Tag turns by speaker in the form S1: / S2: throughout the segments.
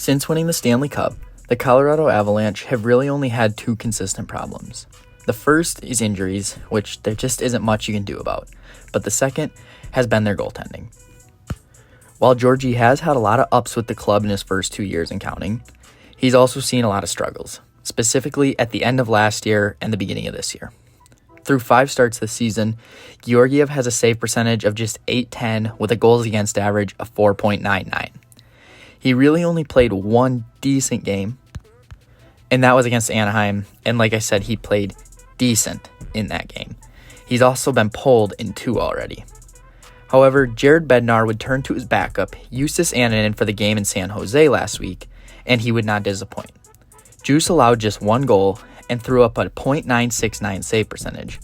S1: Since winning the Stanley Cup, the Colorado Avalanche have really only had two consistent problems. The first is injuries, which there just isn't much you can do about, but the second has been their goaltending. While Georgie has had a lot of ups with the club in his first 2 years and counting, he's also seen a lot of struggles, specifically at the end of last year and the beginning of this year. Through 5 starts this season, Georgiev has a save percentage of just .810 with a goals against average of 4.99. He really only played one decent game, and that was against Anaheim, and like I said, he played decent in that game. He's also been pulled in 2 already. However, Jared Bednar would turn to his backup, Justus Annunen, for the game in San Jose last week, and he would not disappoint. Juice allowed just 1 goal and threw up a .969 save percentage.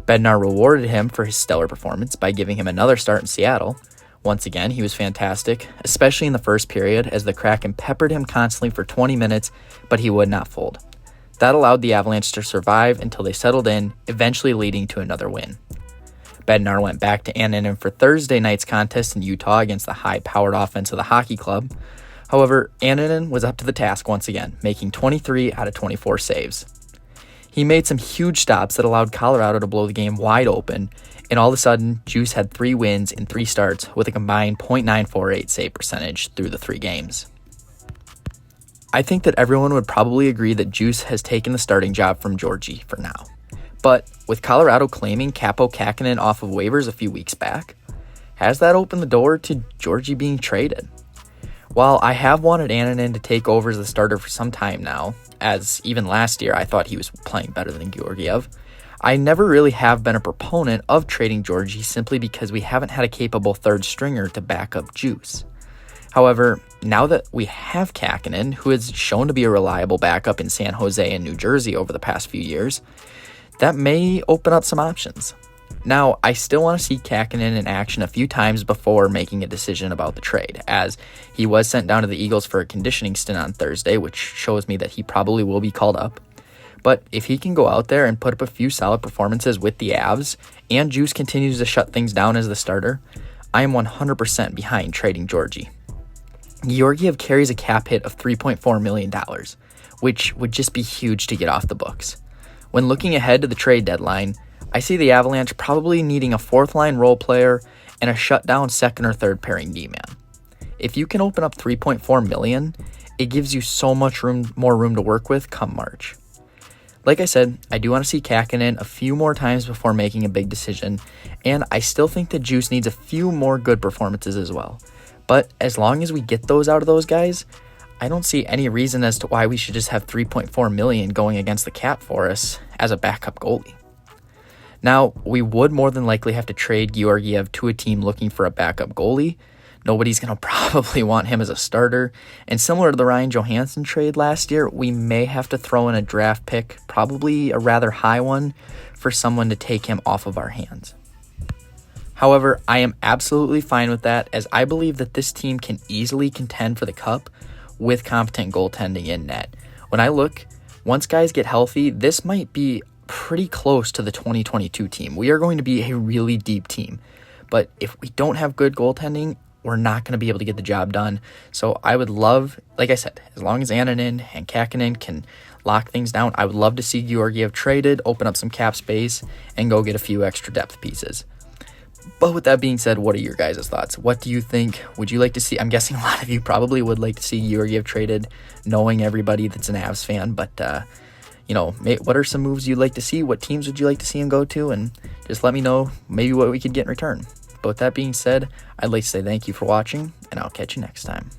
S1: Bednar rewarded him for his stellar performance by giving him another start in Seattle. Once again, he was fantastic, especially in the first period as the Kraken peppered him constantly for 20 minutes, but he would not fold. That allowed the Avalanche to survive until they settled in, eventually leading to another win. Bednar went back to Annunen for Thursday night's contest in Utah against the high-powered offense of the hockey club. However, Annunen was up to the task once again, making 23 out of 24 saves. He made some huge stops that allowed Colorado to blow the game wide open, and all of a sudden, Juice had 3 wins in 3 starts with a combined .948 save percentage through the 3 games. I think that everyone would probably agree that Juice has taken the starting job from Georgie for now. But with Colorado claiming Kaapo Kähkönen off of waivers a few weeks back, has that opened the door to Georgie being traded? While I have wanted Annunen to take over as the starter for some time now, as even last year I thought he was playing better than Georgiev, I never really have been a proponent of trading Georgie simply because we haven't had a capable third stringer to back up Juice. However, now that we have Kähkönen, who has shown to be a reliable backup in San Jose and New Jersey over the past few years, that may open up some options. Now, I still want to see Kähkönen in action a few times before making a decision about the trade, as he was sent down to the Eagles for a conditioning stint on Thursday, which shows me that he probably will be called up. But if he can go out there and put up a few solid performances with the Avs, and Juice continues to shut things down as the starter, I am 100% behind trading Georgie. Georgiev carries a cap hit of $3.4 million, which would just be huge to get off the books. When looking ahead to the trade deadline, I see the Avalanche probably needing a 4th-line role player and a shutdown 2nd or 3rd pairing D-man. If you can open up $3.4 million, it gives you so much more room to work with come March. Like I said, I do want to see Kähkönen a few more times before making a big decision, and I still think that Juice needs a few more good performances as well. But as long as we get those out of those guys, I don't see any reason as to why we should just have $3.4 million going against the cap for us as a backup goalie. Now, we would more than likely have to trade Georgiev to a team looking for a backup goalie. Nobody's going to probably want him as a starter. And similar to the Ryan Johansson trade last year, we may have to throw in a draft pick, probably a rather high one, for someone to take him off of our hands. However, I am absolutely fine with that, as I believe that this team can easily contend for the cup with competent goaltending in net. When I look, once guys get healthy, this might be pretty close to the 2022 team. We are going to be a really deep team. But if we don't have good goaltending, we're not going to be able to get the job done. So I would love, like I said, as long as Annunen and Kähkönen can lock things down, I would love to see Georgiev traded, open up some cap space, and go get a few extra depth pieces. But with that being said, what are your guys' thoughts? What do you think? Would you like to see? I'm guessing a lot of you probably would like to see Georgiev traded, knowing everybody that's an Avs fan. But, what are some moves you'd like to see? What teams would you like to see him go to? And just let me know maybe what we could get in return. But with that being said, I'd like to say thank you for watching, and I'll catch you next time.